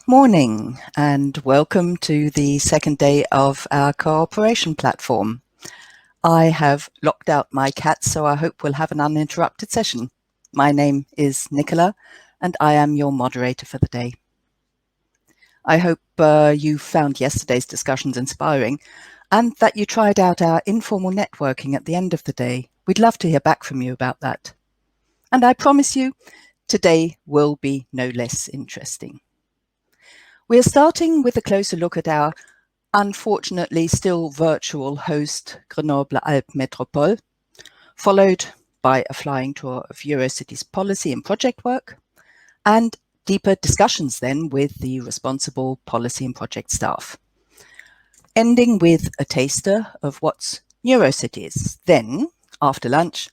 Morning and welcome to the second day of our cooperation platform. I have locked out my cats, so I hope we'll have an uninterrupted session. My name is Nicola and I am your moderator for the day. I hope you found yesterday's discussions inspiring and that you tried out our informal networking at the end of the day. We'd love to hear back from you about that. And I promise you, today will be no less interesting. We're starting with a closer look at our unfortunately still virtual host, Grenoble Alpes Metropole, followed by a flying tour of Eurocity's policy and project work, and deeper discussions then with the responsible policy and project staff, ending with a taster of what's Eurocity is. Then, after lunch,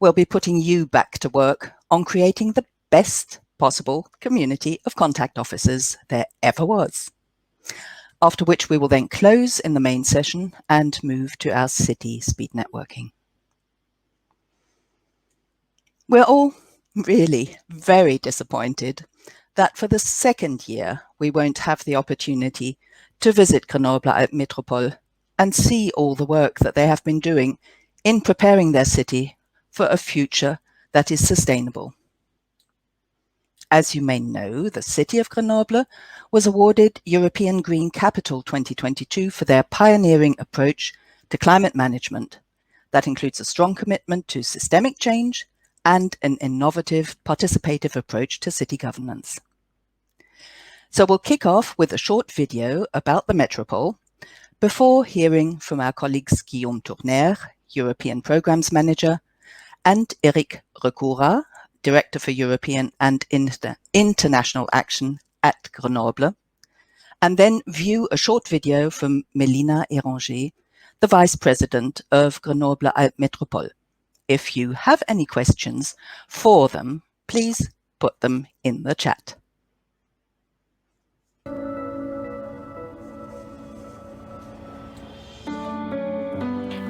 we'll be putting you back to work on creating the best possible community of contact officers there ever was. After which we will then close in the main session and move to our city speed networking. We're all really very disappointed that for the second year we won't have the opportunity to visit Grenoble Alpes Metropole and see all the work that they have been doing in preparing their city for a future that is sustainable. As you may know, the city of Grenoble was awarded European Green Capital 2022 for their pioneering approach to climate management. That includes a strong commitment to systemic change and an innovative, participative approach to city governance. So we'll kick off with a short video about the Metropole before hearing from our colleagues Guillaume Tournaire, European Programs Manager, and Recoura, Director for European and International Action at Grenoble, and then view a short video from Melina Herenger, the Vice President of Grenoble Alpes Metropole. If you have any questions for them, please put them in the chat.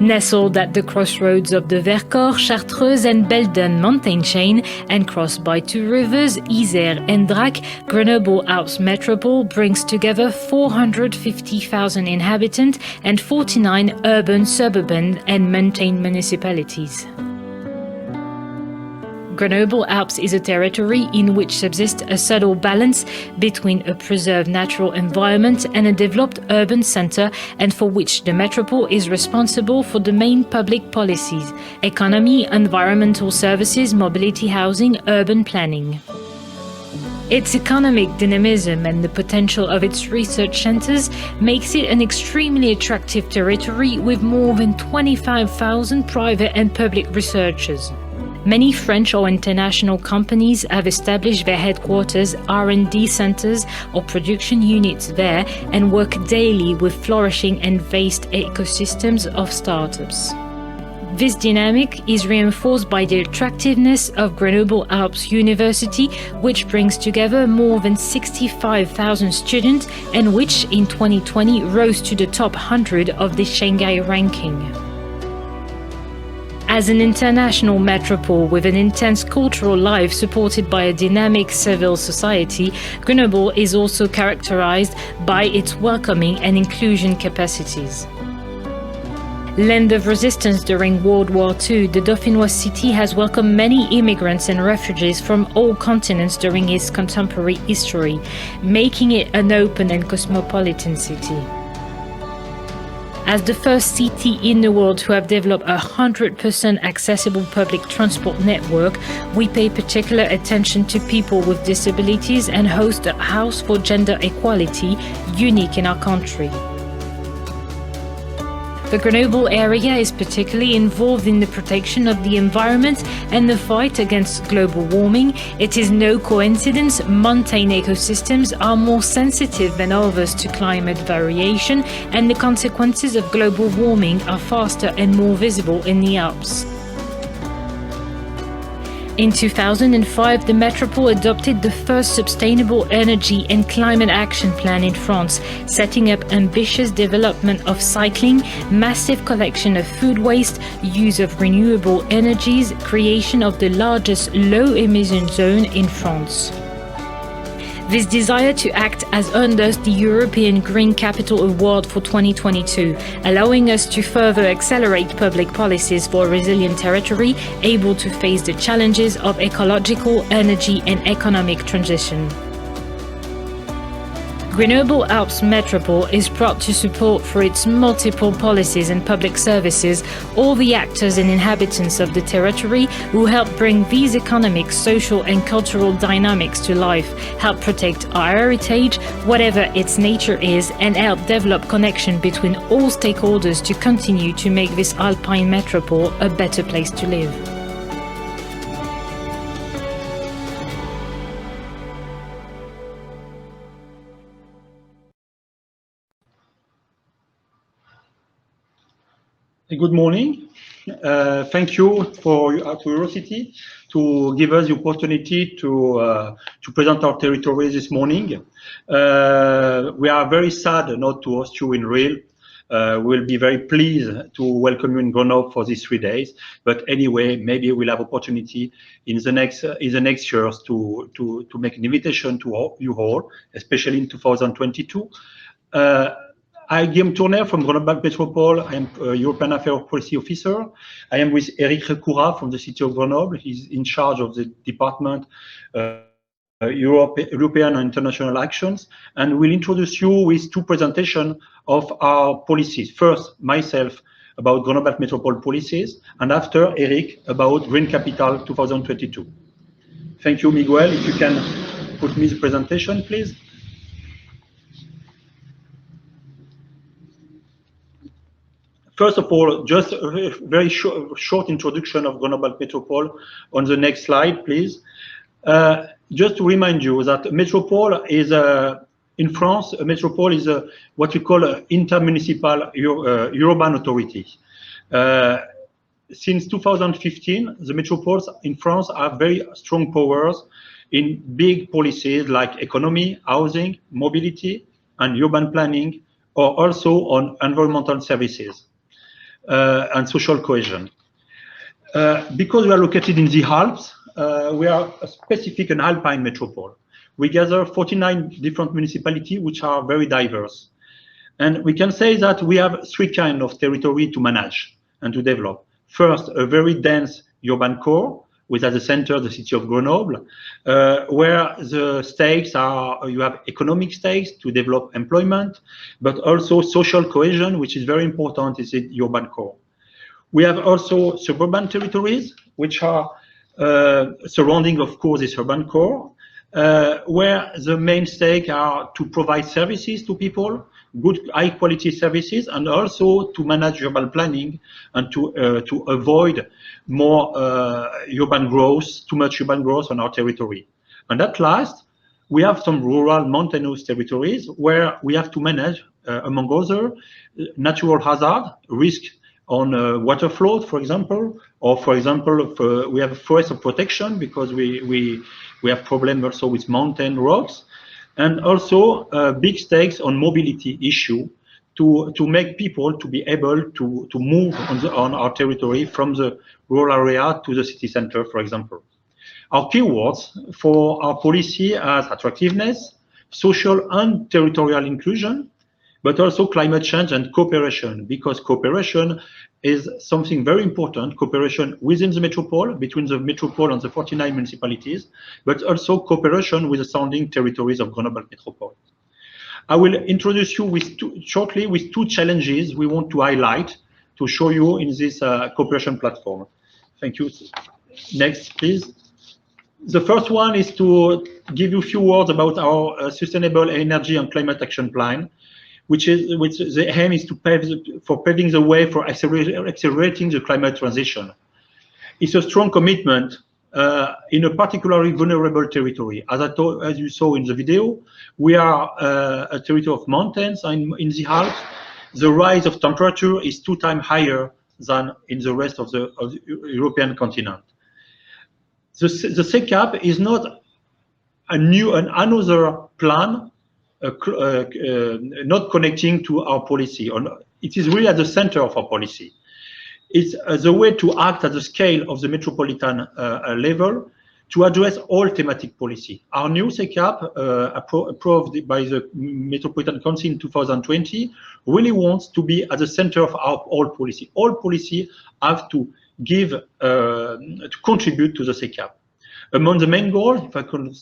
Nestled at the crossroads of the Vercors, Chartreuse and Belledonne mountain chain and crossed by two rivers, Isère and Drac, Grenoble Alpes Metropole brings together 450,000 inhabitants and 49 urban, suburban and mountain municipalities. Grenoble Alpes is a territory in which subsists a subtle balance between a preserved natural environment and a developed urban centre, and for which the metropole is responsible for the main public policies: economy, environmental services, mobility, housing, urban planning. Its economic dynamism and the potential of its research centres makes it an extremely attractive territory with more than 25,000 private and public researchers. Many French or international companies have established their headquarters, R&D centres or production units there and work daily with flourishing and vast ecosystems of startups. This dynamic is reinforced by the attractiveness of Grenoble Alpes University, which brings together more than 65,000 students and which in 2020 rose to the top 100 of the Shanghai ranking. As an international metropole with an intense cultural life supported by a dynamic civil society, Grenoble is also characterized by its welcoming and inclusion capacities. Land of resistance during World War II, the Dauphinois city has welcomed many immigrants and refugees from all continents during its contemporary history, making it an open and cosmopolitan city. As the first city in the world to have developed a 100% accessible public transport network, we pay particular attention to people with disabilities and host a house for gender equality, unique in our country. The Grenoble area is particularly involved in the protection of the environment and the fight against global warming. It is no coincidence montane ecosystems are more sensitive than others to climate variation, and the consequences of global warming are faster and more visible in the Alps. In 2005, the metropole adopted the first sustainable energy and climate action plan in France, setting up ambitious development of cycling, massive collection of food waste, use of renewable energies, creation of the largest low-emission zone in France. This desire to act has earned us the European Green Capital Award for 2022, allowing us to further accelerate public policies for a resilient territory able to face the challenges of ecological, energy and economic transition. Grenoble Alpes Metropole is proud to support through its multiple policies and public services all the actors and inhabitants of the territory who help bring these economic, social and cultural dynamics to life, help protect our heritage, whatever its nature is, and help develop connection between all stakeholders to continue to make this alpine metropole a better place to live. Good morning. Thank you for your curiosity to give us the opportunity to present our territory this morning. We are very sad not to host you in real. We'll be very pleased to welcome you in Grenoble for these 3 days. But anyway, maybe we'll have opportunity in the next years to make an invitation to you all, especially in 2022. I'm Guillaume Tournaire from Grenoble Alpes Metropole. I am a European Affairs Policy Officer. I am with Recoura from the city of Grenoble. He's in charge of the department European and International Actions. And we'll introduce you with 2 presentations of our policies. First, myself about Grenoble Alpes Metropole policies, and after, Eric about Green Capital 2022. Thank you, Miguel. If you can put me the presentation, please. First of all, just a very short introduction of Grenoble Alpes Metropole on the next slide, please. Just to remind you that metropole is in France, a metropole is what we call an intermunicipal urban authority. Since 2015, the metropoles in France have very strong powers in big policies like economy, housing, mobility, and urban planning, or also on environmental services. And social cohesion. Because we are located in the Alps, we are a specific and alpine metropole. We gather 49 different municipalities which are very diverse. And we can say that we have 3 kinds of territory to manage and to develop. First, a very dense urban core, with at the center the city of Grenoble, where the stakes are, you have economic stakes to develop employment, but also social cohesion, which is very important in the urban core. We have also suburban territories, which are surrounding, of course, this urban core, where the main stakes are to provide services to people, good high quality services, and also to manage urban planning and to avoid more urban growth, too much urban growth on our territory. And at last, we have some rural mountainous territories where we have to manage, among other, natural hazard, risk on water flow, for example, or for example, we have forest of protection because we have problems also with mountain rocks. And also big stakes on mobility issue to make people to be able to move on our territory from the rural area to the city center, for example. Our keywords for our policy are attractiveness, social and territorial inclusion, but also climate change and cooperation, because cooperation is something very important, cooperation within the metropole, between the metropole and the 49 municipalities, but also cooperation with the surrounding territories of Grenoble Metropole. I will introduce you shortly with 2 challenges we want to highlight to show you in this cooperation platform. Thank you. Next, please. The first one is to give you a few words about our Sustainable Energy and Climate Action Plan, which the aim is to paving the way for accelerating the climate transition. It's a strong commitment in a particularly vulnerable territory. As you saw in the video, we are a territory of mountains in the Alps. The rise of temperature is 2 times higher than in the rest of the European continent. The CCAP is not another plan not connecting to our policy. It is really at the center of our policy. It's the way to act at the scale of the metropolitan level to address all thematic policy. Our new SECAP, approved by the Metropolitan Council in 2020, really wants to be at the center of our all policy. All policy have to give, to contribute to the SECAP. Among the main goals, if I could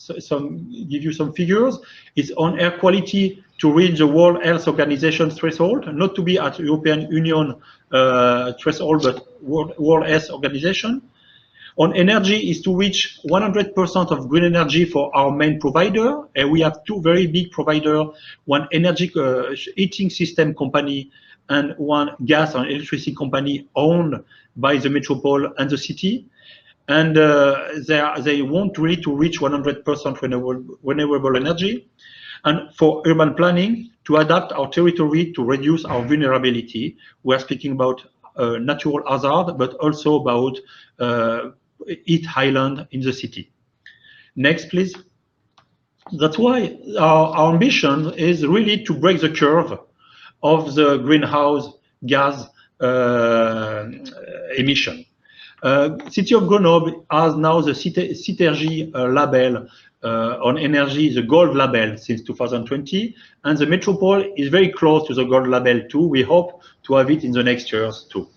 give you some figures, is on air quality to reach the World Health Organization threshold, not to be at European Union threshold, but World Health Organization. On energy is to reach 100% of green energy for our main provider. And we have two very big providers, one energy heating system company and one gas and electricity company owned by the metropole and the city. And they want really to reach 100% renewable energy. And for urban planning, to adapt our territory to reduce our vulnerability. We are speaking about natural hazard, but also about heat island in the city. Next, please. That's why our ambition is really to break the curve of the greenhouse gas emission. City of Grenoble has now the Citergy label on energy, the gold label since 2020, and the metropole is very close to the gold label too. We hope to have it in the next years too.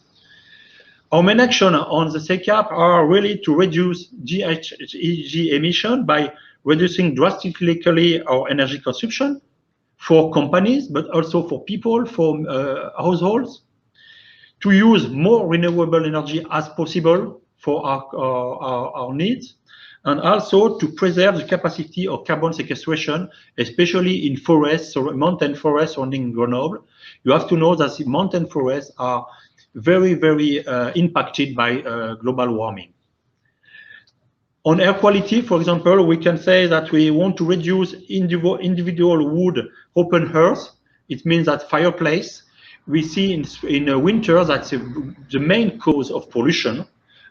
Our main action on the SECAP are really to reduce GHG emission by reducing drastically our energy consumption for companies, but also for people, for households, to use more renewable energy as possible for our needs, and also to preserve the capacity of carbon sequestration, especially in forests or mountain forests surrounding Grenoble. You have to know that the mountain forests are very, very impacted by global warming. On air quality, for example, we can say that we want to reduce individual wood open hearths. It means that fireplace. We see in winter that's the main cause of pollution,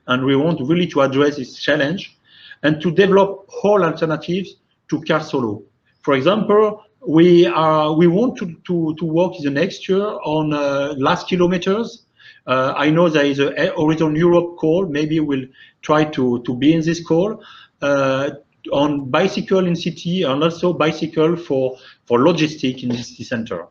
and we want really to address this challenge and to develop whole alternatives to car solo. For example, we want to work in the next year on last kilometers. I know there is a Horizon Europe call. Maybe we'll try to be in this call on bicycle in city and also bicycle for logistic in the city center.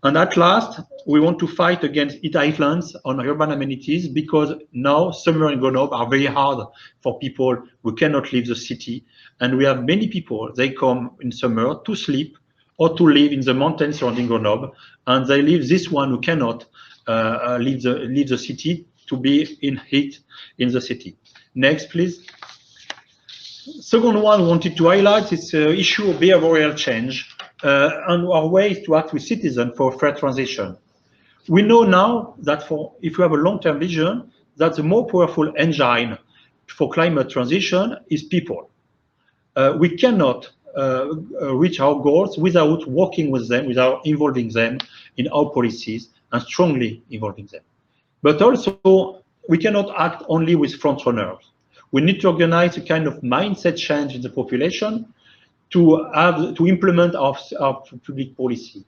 And at last, we want to fight against heat islands on urban amenities, because now summer in Grenoble are very hard for people who cannot leave the city. And we have many people, they come in summer to sleep or to live in the mountains surrounding Grenoble, and they leave this one who cannot leave the city to be in heat in the city. Next, please. Second one wanted to highlight is the issue of behavioral change and our ways to act with citizens for fair transition. We know now that if we have a long-term vision, that the more powerful engine for climate transition is people. We cannot reach our goals without working with them, without involving them in our policies and strongly involving them. But also, we cannot act only with front runners. We need to organize a kind of mindset change in the population to implement our public policy.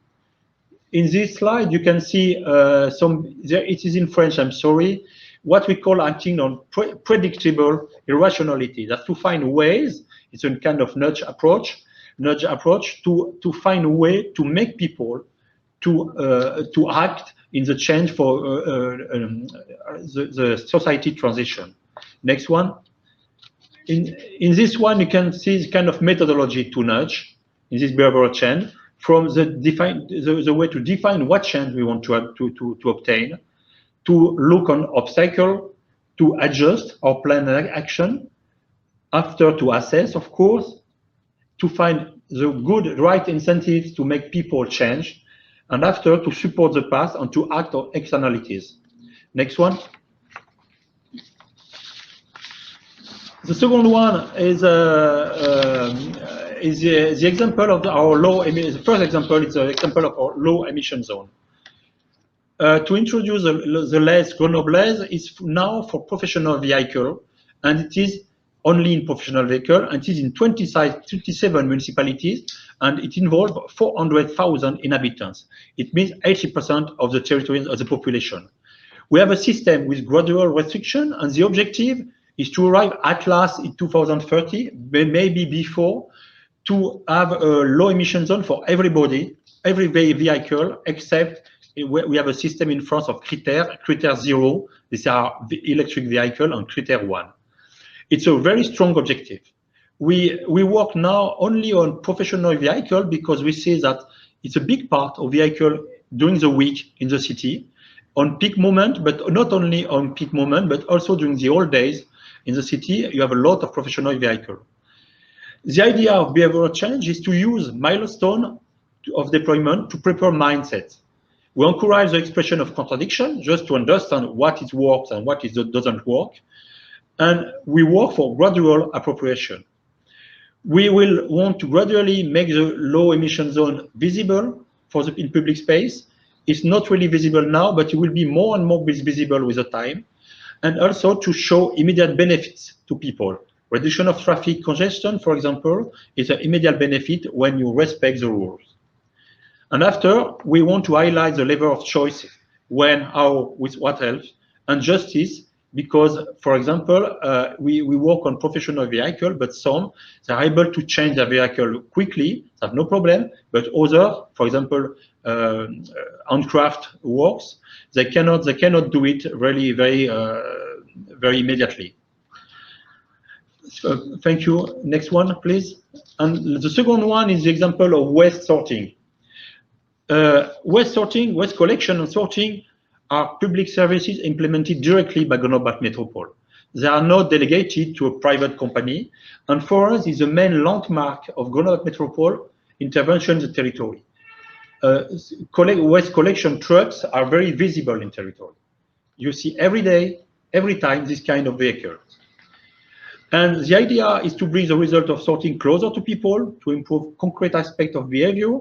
In this slide, you can see it is in French, I'm sorry, what we call acting on predictable irrationality. That's to find ways, it's a kind of nudge approach to find a way to make people to act in the change for the society transition. Next one. In this one, you can see the kind of methodology to nudge in this behavioral change, from the way to define what change we want to obtain, to look on obstacle, to adjust our plan and action, after to assess, of course, to find the good, right incentives to make people change, and after to support the path and to act on externalities. Next one. The second one is the example of our low. The first example is the example of our low emission zone. To introduce the LES Grenoble LES is now for professional vehicle, and it is only in professional vehicle, and it is in 27 municipalities, and it involves 400,000 inhabitants. It means 80% of the territory of the population. We have a system with gradual restriction, and the objective is to arrive at last in 2030, maybe before, to have a low emission zone for everybody, every vehicle, except we have a system in France of Critère 0. These are the electric vehicle, and Critère 1. It's a very strong objective. We work now only on professional vehicle because we see that it's a big part of vehicle during the week in the city, on peak moment, but not only on peak moment, but also during the old days in the city, you have a lot of professional vehicle. The idea of behavioral change is to use milestone of deployment to prepare mindsets. We encourage the expression of contradiction just to understand what it works and what it doesn't work. And we work for gradual appropriation. We will want to gradually make the low emission zone visible in public space. It's not really visible now, but it will be more and more visible with the time. And also to show immediate benefits to people. Reduction of traffic congestion, for example, is an immediate benefit when you respect the rules. And after, we want to highlight the level of choice, when, how, with what else, and justice, because, for example, we work on professional vehicle, but some, they're able to change their vehicle quickly, have no problem, but others, for example, handcraft works, they cannot do it really very immediately. So, thank you. Next one, please. And the second one is the example of waste sorting. Waste sorting, waste collection and sorting are public services implemented directly by Grenoble Alpes Metropole. They are not delegated to a private company, and for us is the main landmark of Grenoble Alpes Metropole intervention in the territory. Waste collection trucks are very visible in territory. You see every day, every time, this kind of vehicle. And the idea is to bring the result of sorting closer to people, to improve concrete aspects of behavior,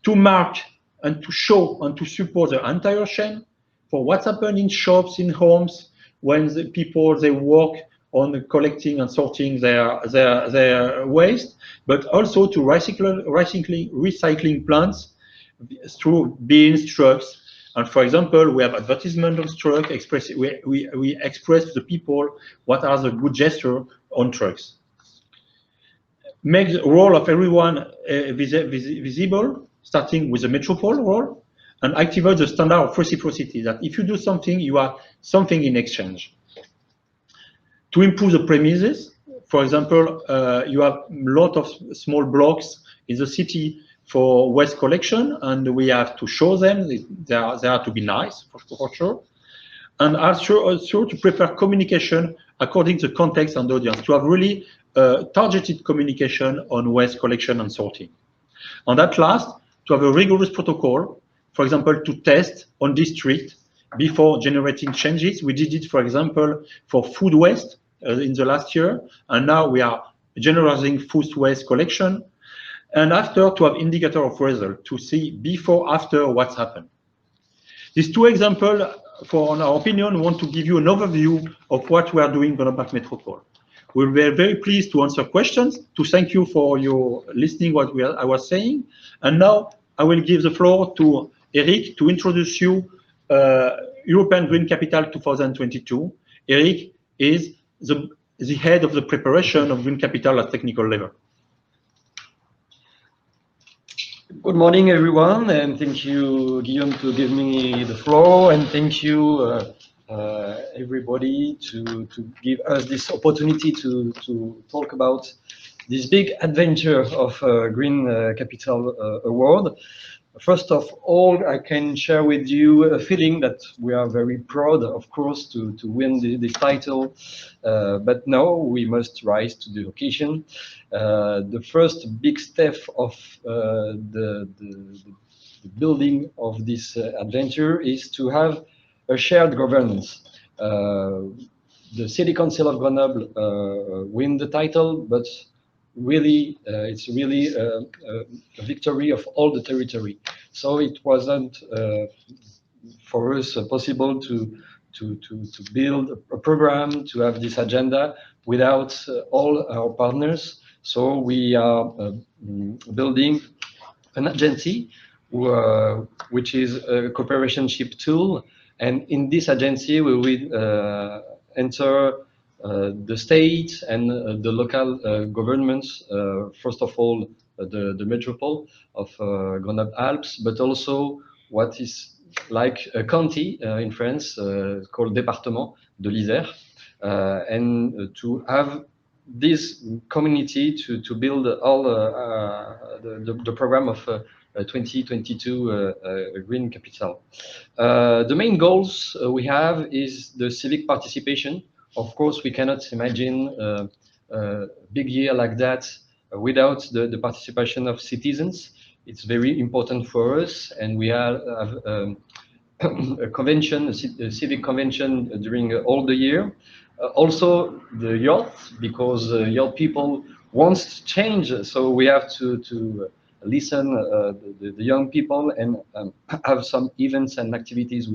to mark and to show and to support the entire chain for what's happened in shops, in homes, when the people, they work on collecting and sorting their waste, but also to recycling plants through bins, trucks. And for example, we have advertisement on truck. We express to the people what are the good gestures on trucks. Make the role of everyone visible, starting with the metropole role, and activate the standard of reciprocity, that if you do something, you have something in exchange. To improve the premises, for example, you have a lot of small blocks in the city for waste collection, and we have to show them they are to be nice, for sure. And also to prepare communication according to context and audience, to have really targeted communication on waste collection and sorting. And at last, to have a rigorous protocol, for example, to test on district before generating changes. We did it, for example, for food waste in the last year, and now we are generalizing food waste collection. And after, to have indicator of result, to see before, after, what's happened. These two examples, in our opinion, want to give you an overview of what we are doing in Grenoble Alpes Metropole. We'll be very pleased to answer questions, to thank you for your listening what I was saying. And now I will give the floor to Eric to introduce you European Green Capital 2022. Eric is the head of the preparation of Green Capital at technical level. Good morning, everyone, and thank you, Guillaume, to give me the floor, and thank you, everybody, to give us this opportunity to talk about this big adventure of Green Capital Award. First of all, I can share with you a feeling that we are very proud, of course, to win this title, but now we must rise to the occasion. The first big step of the building of this adventure is to have a shared governance. The City Council of Grenoble win the title, but really, it's really a victory of all the territory. So it wasn't for us possible to build a program, to have this agenda without all our partners. So we are building an agency, which is a cooperationship tool. And in this agency, we will enter the state and the local governments, first of all, the metropole of Grenoble Alpes, but also what is like a county in France called Département de l'Isère, and to have this community to build all the program of 2022 Green Capital. The main goals we have is the civic participation. Of course, we cannot imagine a big year like that without the participation of citizens. It's very important for us, and we have a convention, a civic convention during all the year. Also the youth, because young people want to change, so we have to listen the young people and have some events and activities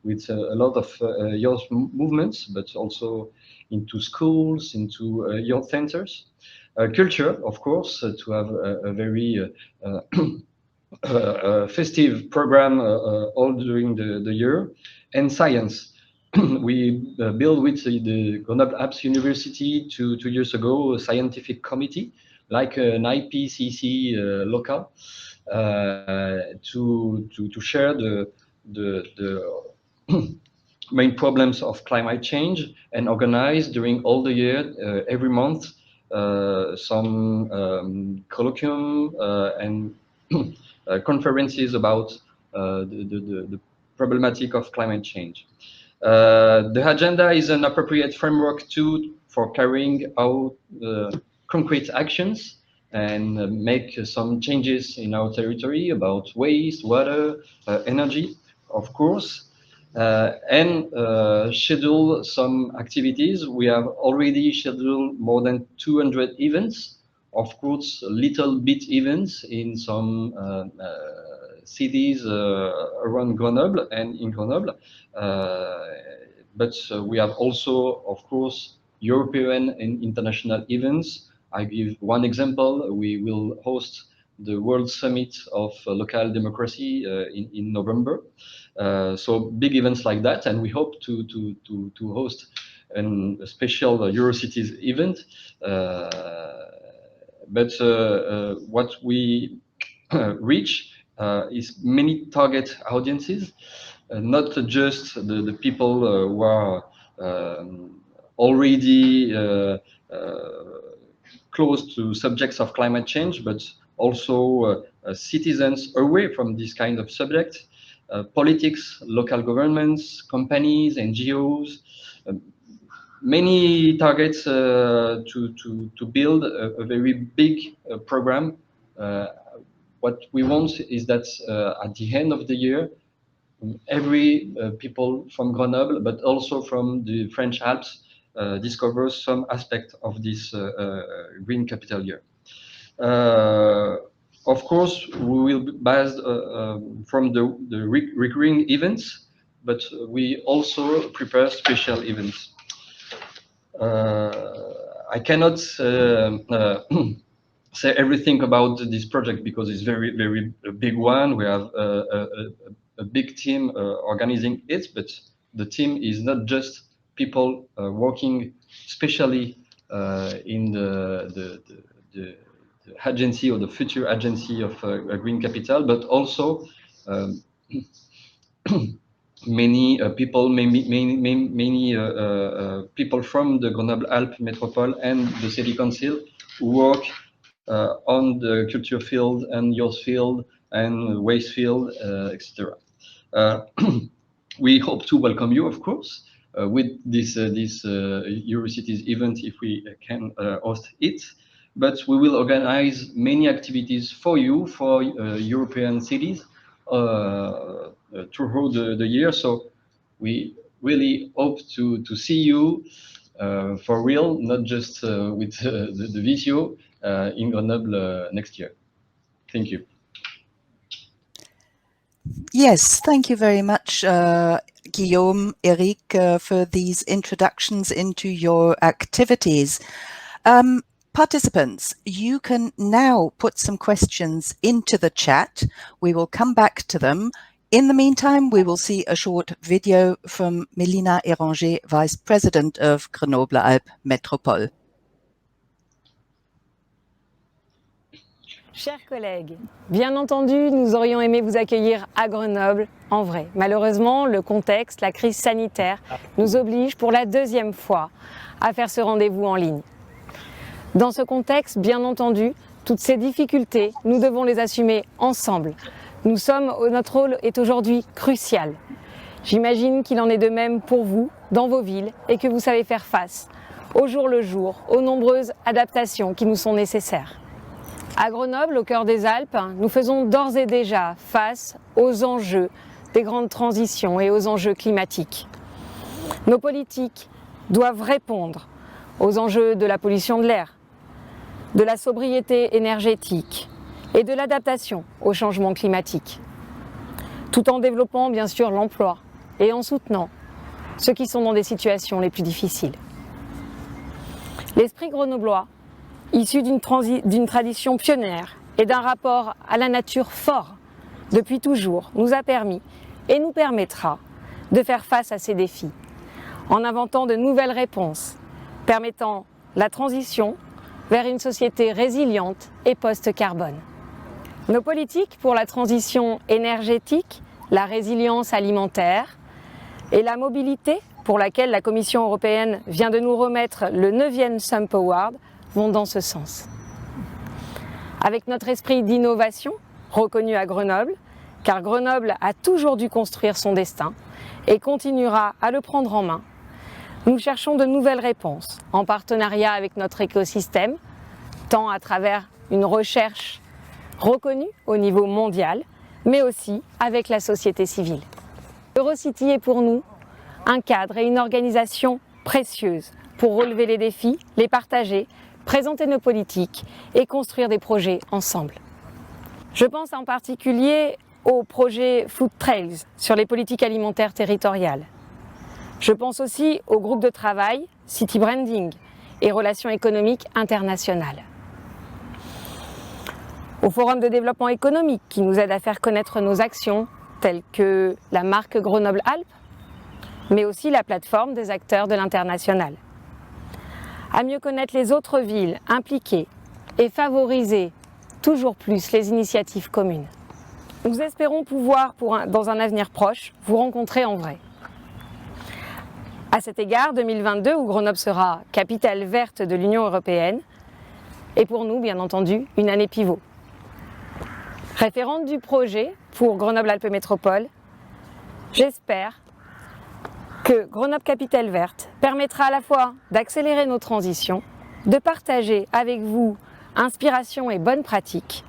with a lot of youth movements, but also into schools, into youth centers. Culture, of course, to have a very festive program all during the year, and science. We built with the Grenoble Alpes University 2 years ago a scientific committee, like an IPCC local, to share the main problems of climate change and organize during all the year, every month, some colloquium and conferences about the problematic of climate change. The agenda is an appropriate framework for carrying out concrete actions and make some changes in our territory about waste, water, energy, of course, and schedule some activities. We have already scheduled more than 200 events, of course, little bit events in some cities around Grenoble and in Grenoble. But we have also, of course, European and international events. I give one example. We will host the World Summit of Local Democracy in November. So big events like that, and we hope to host a special Eurocities event. But what we reach is many target audiences, not just the people who are already close to subjects of climate change, but also citizens away from this kind of subject, politics, local governments, companies, NGOs, many targets to build a very big program. What we want is that at the end of the year, every people from Grenoble, but also from the French Alps, discovers some aspect of this Green Capital Year. Of course, we will be based from the recurring events, but we also prepare special events. I cannot say everything about this project because it's very, very big one. We have a big team organizing it, but the team is not just people working specially in the agency or the future agency of Green Capital, but also many people, many people from the Grenoble Alpes Metropole and the City Council who work on the culture field and youth field and waste field, etc. We hope to welcome you, of course, with this Eurocities event if we can host it. But we will organize many activities for you, for European cities throughout the year. So we really hope to see you for real, not just with the video in Grenoble next year. Thank you. Yes, thank you very much, Guillaume, Eric, for these introductions into your activities. Participants, you can now put some questions into the chat. We will come back to them. In the meantime, we will see a short video from Melina Herenger, Vice President of Grenoble Alpes Metropole. Chers collègues, bien entendu, nous aurions aimé vous accueillir à Grenoble en vrai. Malheureusement, le contexte, la crise sanitaire, nous oblige pour la deuxième fois à faire ce rendez-vous en ligne. Dans ce contexte, bien entendu, toutes ces difficultés, nous devons les assumer ensemble. Notre rôle est aujourd'hui crucial. J'imagine qu'il en est de même pour vous, dans vos villes, et que vous savez faire face, au jour le jour, aux nombreuses adaptations qui nous sont nécessaires. À Grenoble, au cœur des Alpes, nous faisons d'ores et déjà face aux enjeux des grandes transitions et aux enjeux climatiques. Nos politiques doivent répondre aux enjeux de la pollution de l'air, de la sobriété énergétique et de l'adaptation au changement climatique, tout en développant bien sûr l'emploi et en soutenant ceux qui sont dans des situations les plus difficiles. L'esprit grenoblois, issu d'une tradition pionnière et d'un rapport à la nature fort depuis toujours, nous a permis et nous permettra de faire face à ces défis en inventant de nouvelles réponses permettant la transition vers une société résiliente et post-carbone. Nos politiques pour la transition énergétique, la résilience alimentaire et la mobilité, pour laquelle la Commission européenne vient de nous remettre le 9e Sump Award, vont dans ce sens. Avec notre esprit d'innovation, reconnu à Grenoble, car Grenoble a toujours dû construire son destin et continuera à le prendre en main, nous cherchons de nouvelles réponses en partenariat avec notre écosystème, tant à travers une recherche reconnue au niveau mondial, mais aussi avec la société civile. Eurocity est pour nous un cadre et une organisation précieuse pour relever les défis, les partager, présenter nos politiques et construire des projets ensemble. Je pense en particulier au projet Food Trails sur les politiques alimentaires territoriales. Je pense aussi au groupe de travail City Branding et Relations économiques internationales. Au Forum de développement économique qui nous aide à faire connaître nos actions telles que la marque Grenoble Alpes, mais aussi la plateforme des acteurs de l'international. À mieux connaître les autres villes impliquées et favoriser toujours plus les initiatives communes. Nous espérons pouvoir, dans un avenir proche, vous rencontrer en vrai. À cet égard, 2022, où Grenoble sera capitale verte de l'Union européenne, est pour nous, bien entendu, une année pivot. Référente du projet pour Grenoble Alpes Métropole, j'espère que Grenoble Capitale Verte permettra à la fois d'accélérer nos transitions, de partager avec vous inspiration et bonnes pratiques,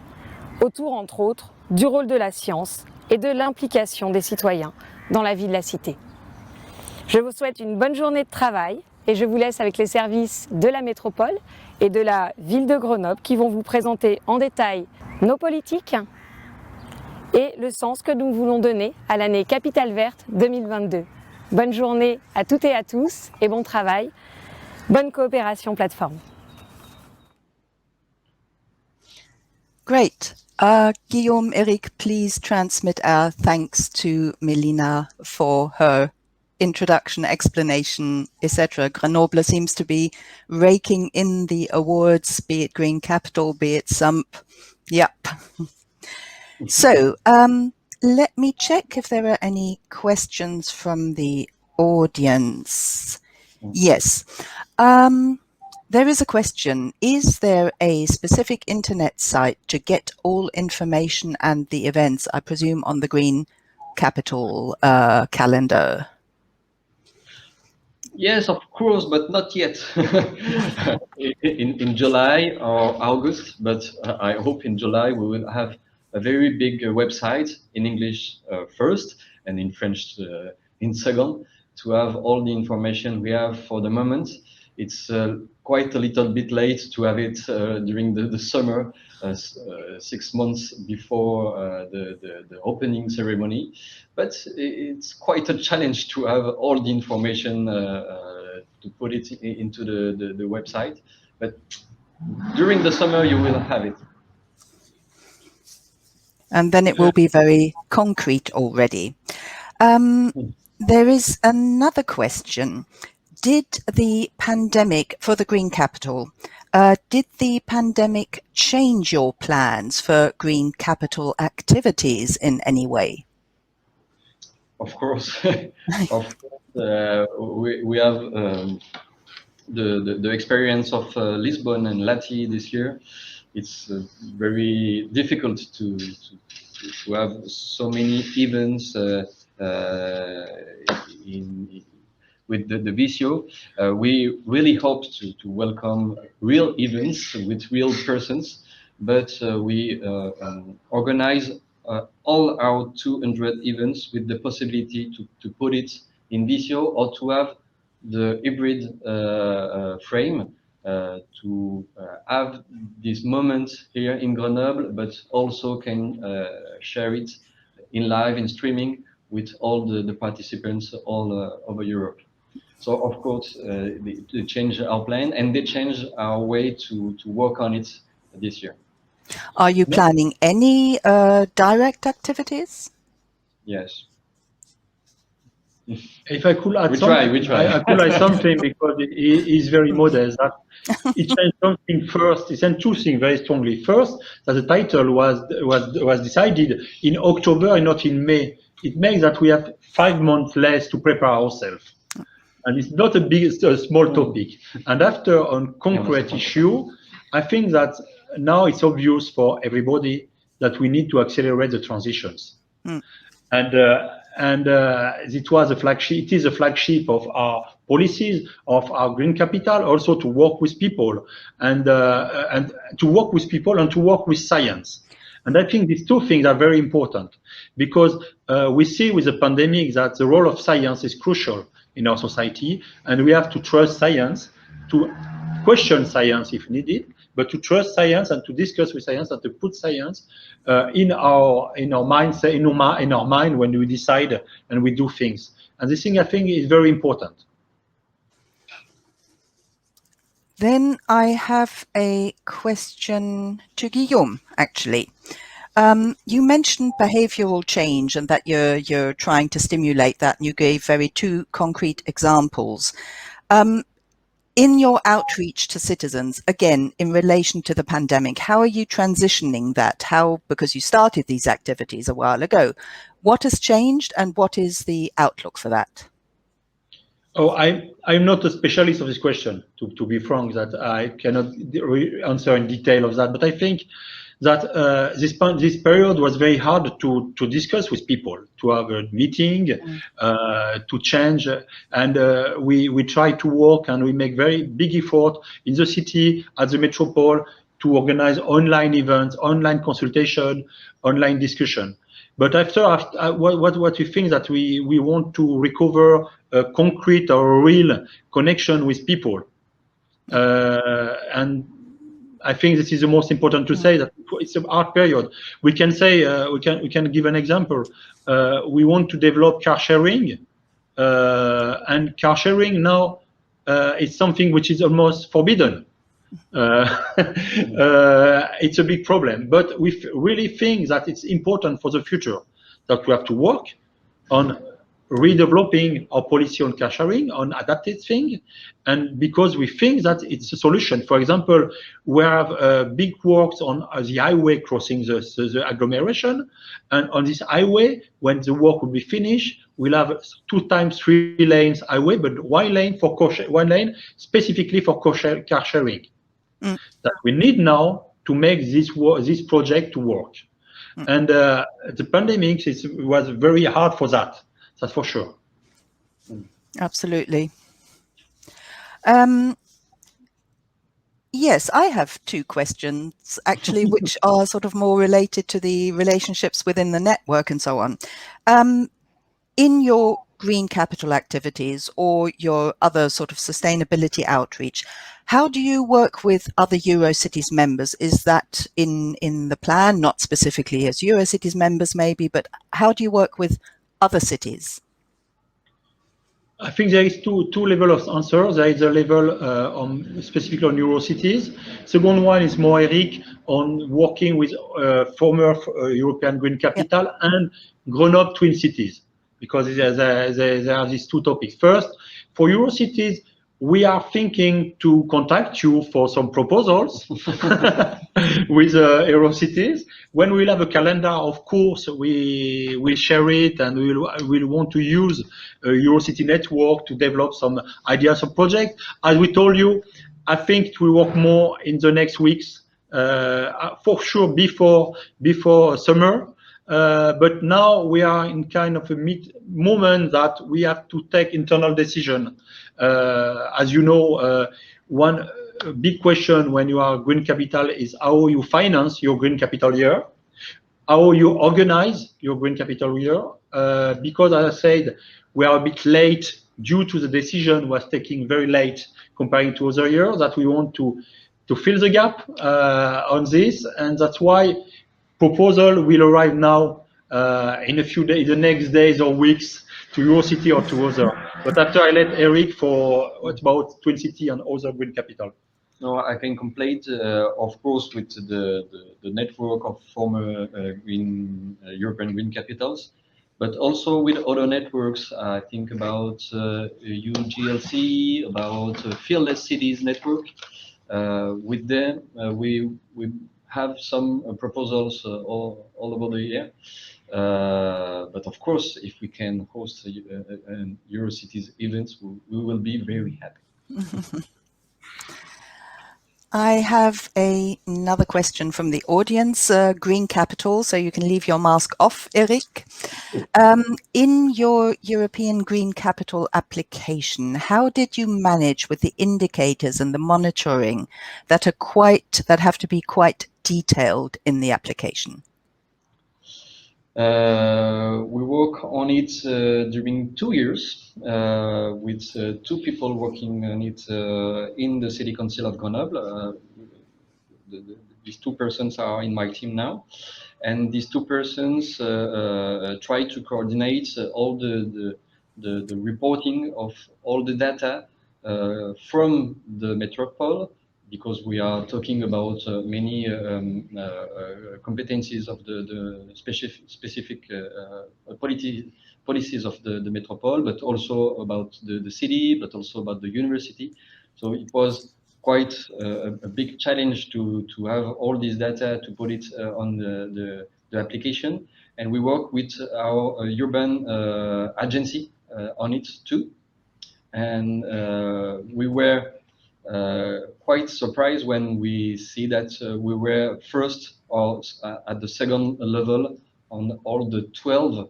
autour entre autres du rôle de la science et de l'implication des citoyens dans la vie de la cité. Je vous souhaite une bonne journée de travail et je vous laisse avec les services de la métropole et de la ville de Grenoble qui vont vous présenter en détail nos politiques et le sens que nous voulons donner à l'année Capitale Verte 2022. Bonne journée à toutes et à tous et bon travail. Bonne coopération plateforme. Great. Guillaume, Eric, please transmit our thanks to Melina for her introduction, explanation, etc. Grenoble seems to be raking in the awards, be it Green Capital, be it Sump. Yep. So, let me check if there are any questions from the audience. Yes. There is a question. Is there a specific internet site to get all information and the events, I presume, on the Green Capital calendar? Yes, of course, but not yet. in July or August, but I hope in July we will have a very big website in English first and in French in second to have all the information we have for the moment. It's quite a little bit late to have it during the summer, 6 months before the opening ceremony. But it's quite a challenge to have all the information to put it into the website. But during the summer, you will have it. And then it will be very concrete already. There is another question. Did the pandemic for the Green Capital, did the pandemic change your plans for Green Capital activities in any way? Of course, of course, we have the experience of Lisbon and Lati this year. It's very difficult to have so many events with the VCO. We really hope to welcome real events with real persons, but we organize all our 200 events with the possibility to put it in VCO or to have the hybrid frame to have this moment here in Grenoble, but also can share it in live, in streaming, with all the participants all over Europe. So of course, they change our plan and they change our way to work on it this year. Are you planning any direct activities? Yes. If I could add We something, try. I could add something because it is very modest. That it changed something first. It changed two things very strongly. First, that the title was decided in October and not in May. It makes that we have 5 months less to prepare ourselves, and it's not a small topic. And after on concrete issue, I think that now it's obvious for everybody that we need to accelerate the transitions. And it was a flagship. It is a flagship of our policies, of our green capital, also to work with people and to work with people and to work with science. And I think these two things are very important because we see with the pandemic that the role of science is crucial in our society, and we have to trust science, to question science if needed, but to trust science and to discuss with science and to put science in our mind when we decide and we do things. And this thing I think is very important. Then I have a question to Guillaume, actually. You mentioned behavioral change and that you're trying to stimulate that, and you gave two concrete examples. In your outreach to citizens, again, in relation to the pandemic, how are you transitioning that? Because you started these activities a while ago, what has changed and what is the outlook for that? Oh, I'm not a specialist of this question, to be frank, that I cannot answer in detail of that. But I think that this period was very hard to discuss with people, to have a meeting, to change. And we try to work and we make very big effort in the city, at the metropole, to organize online events, online consultation, online discussion. But after what we think that we want to recover a concrete or real connection with people. And I think this is the most important to say, that it's a hard period. We can say, we can give an example. We want to develop car sharing, and car sharing now is something which is almost forbidden. It's a big problem, but we really think that it's important for the future, that we have to work on redeveloping our policy on car sharing, on adapted thing, and because we think that it's a solution. For example, we have big works on the highway crossing the agglomeration, and on this highway, when the work will be finished, we'll have 2 times 3 lanes highway, but one lane specifically for car sharing. That we need now to make this project to work. And the pandemic was very hard for that. That's for sure. Absolutely. Yes, I have 2 questions actually, which are sort of more related to the relationships within the network and so on. In your green capital activities or your other sort of sustainability outreach, how do you work with other Eurocities members? Is that in the plan, not specifically as Eurocities members maybe, but how do you work with other cities? I think there is two levels of answers. There is a level specifically on Eurocities. Second one is more Eric on working with former European Green Capital and Grenoble Twin Cities, because there are these two topics. First, for Eurocities, we are thinking to contact you for some proposals with Eurocities. When we'll have a calendar, of course, we will share it, and we'll want to use a Eurocity network to develop some ideas of project. As we told you, I think it will work more in the next weeks, for sure before summer. But now we are in kind of a moment that we have to take internal decision. As you know, one big question when you are green capital is how you finance your green capital year, how you organize your green capital year, because as I said, we are a bit late due to the decision was taking very late comparing to other years, that we want to fill the gap on this, and that's why proposal will arrive now in a few days, the next days or weeks, to Eurocity or to other. But after I let Eric for what about Twin City and other green capital. No, I can complete, of course, with the network of former European green capitals, but also with other networks. I think about UGLC, about Fearless Cities network. With them, we have some proposals all over the year. But of course, if we can host Eurocities events, we will be very happy. I have another question from the audience, Green Capital, so you can leave your mask off, Eric. In your European Green Capital application, how did you manage with the indicators and the monitoring that have to be quite detailed in the application? We work on it during 2 years with 2 people working on it in the City Council of Grenoble. These 2 persons are in my team now, and these 2 persons try to coordinate all the reporting of all the data from the metropole, because we are talking about many competencies of the specific policies of the metropole, but also about the city, but also about the university. So it was quite a big challenge to have all this data, to put it on the application. And we work with our urban agency on it too. And we were quite surprised when we see that we were first or at the second level on all the 12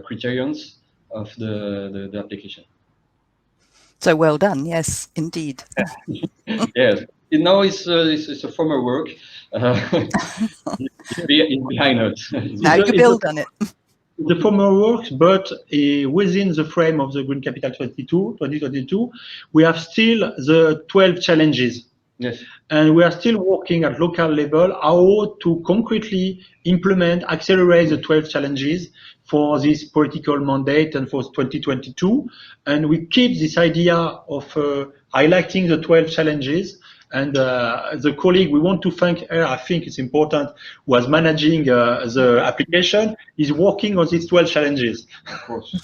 criterions of the application. So well done, yes, indeed. Yes, now it's a former work. It's behind us. Now you build on it. The former works, but within the frame of the Green Capital 2022, we have still the 12 challenges. Yes. And we are still working at local level how to concretely implement, accelerate the 12 challenges for this political mandate and for 2022. And we keep this idea of highlighting the 12 challenges. And the colleague, we want to thank her, I think it's important, was managing the application, is working on these 12 challenges. Of course.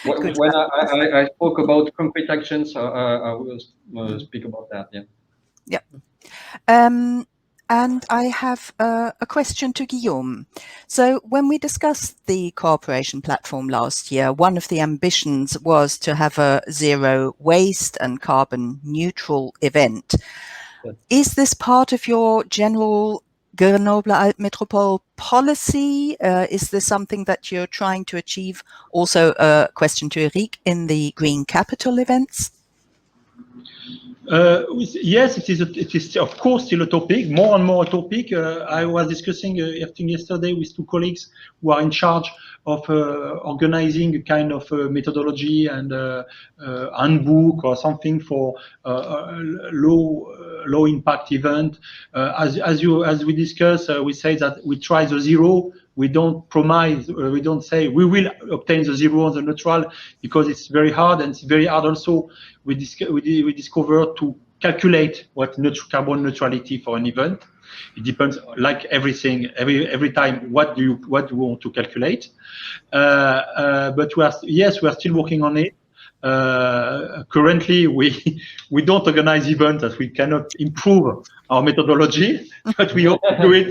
When I spoke about concrete actions, I will speak about that, yeah. Yeah. And I have a question to Guillaume. So when we discussed the cooperation platform last year, one of the ambitions was to have a zero waste and carbon neutral event. Yes. Is this part of your general Grenoble Alpes Metropole policy? Is this something that you're trying to achieve? Also a question to Eric, in the Green Capital events? Yes, it is of course still a topic, more and more a topic. I was discussing I think yesterday with 2 colleagues who are in charge of organizing a kind of methodology and handbook or something for low impact event. As we discussed, we say that we try the zero we don't promise, we don't say we will obtain the zero and the neutral, because it's very hard, and it's very hard also. We discover to calculate what carbon neutrality for an event. It depends, like everything, every time, what do you want to calculate. But we are still working on it. Currently, we don't organize events as we cannot improve our methodology, but we hope to do it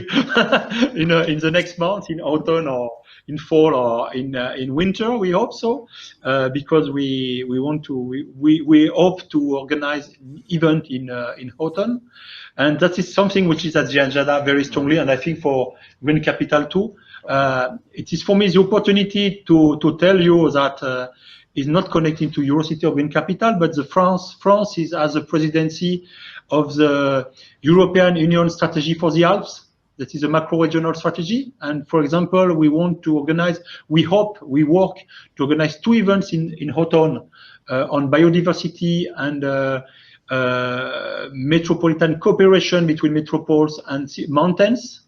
in the next month, in autumn or in fall or in winter. We hope so, because we hope to organize an event in autumn, and that is something which is at the agenda very strongly. And I think for Green Capital too, it is for me the opportunity to tell you that. Is not connected to Eurocity or Green Capital, but France is as a presidency of the European Union strategy for the Alps. That is a macro-regional strategy. And for example, we work to organize 2 events in autumn on biodiversity and metropolitan cooperation between metropoles and mountains.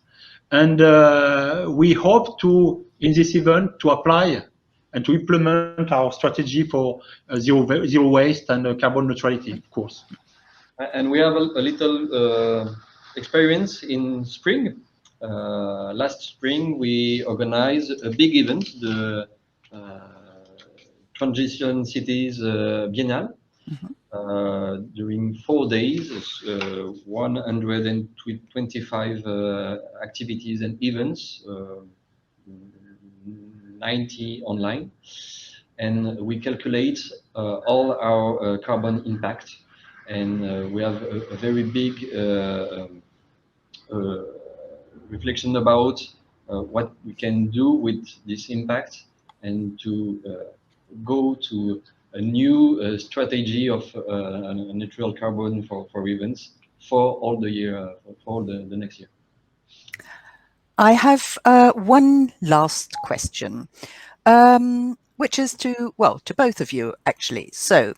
And we hope to, in this event, to apply and to implement our strategy for zero waste and carbon neutrality, of course. And we have a little experience in spring. Last spring, we organized a big event, the Transition Cities Biennale. During 4 days, 125 activities and events, 90 online, and we calculate all our carbon impact, and we have a very big reflection about what we can do with this impact, and to go to a new strategy of natural carbon for events for all the year, for the next year. I have one last question, which is to both of you, actually. So,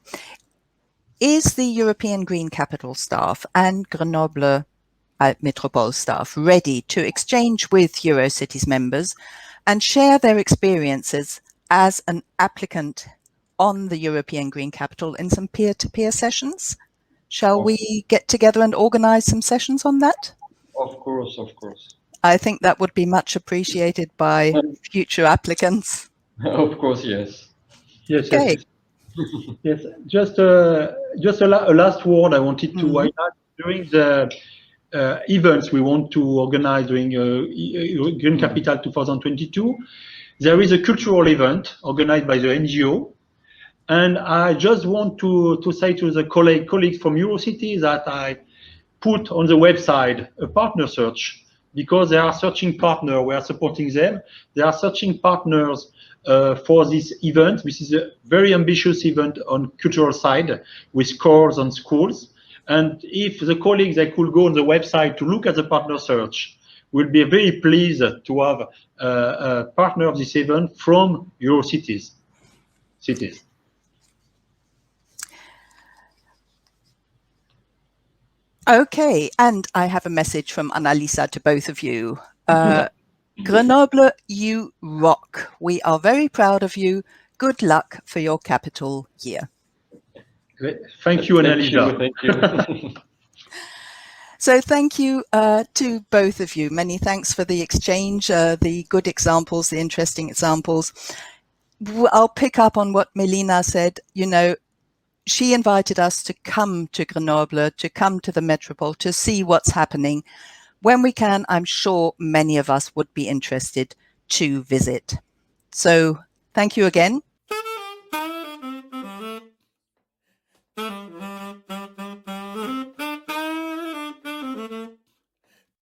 is the European Green Capital staff and Grenoble Alpes Metropole staff ready to exchange with Eurocities members and share their experiences as an applicant on the European Green Capital in some peer-to-peer sessions? Shall we get together and organize some sessions on that? Of course, of course. I think that would be much appreciated by future applicants. Of course, yes. Yes. Okay. Yes. Just a last word I wanted to highlight. During the events we want to organize during Green Capital 2022, there is a cultural event organized by the NGO. And I just want to say to the colleagues from Eurocity that I put on the website a partner search, because they are searching partners. We are supporting them. They are searching partners for this event. This is a very ambitious event on cultural side with scores on schools. And if the colleagues, they could go on the website to look at the partner search, we'll be very pleased to have a partner of this event from Eurocities. Okay, and I have a message from Annalisa to both of you. Grenoble, you rock. We are very proud of you. Good luck for your capital year. Great. Thank you, Annalisa. Thank you. So thank you to both of you. Many thanks for the exchange, the good examples, the interesting examples. I'll pick up on what Melina said. You know, she invited us to come to Grenoble, to come to the Metropole, to see what's happening. When we can, I'm sure many of us would be interested to visit. So thank you again.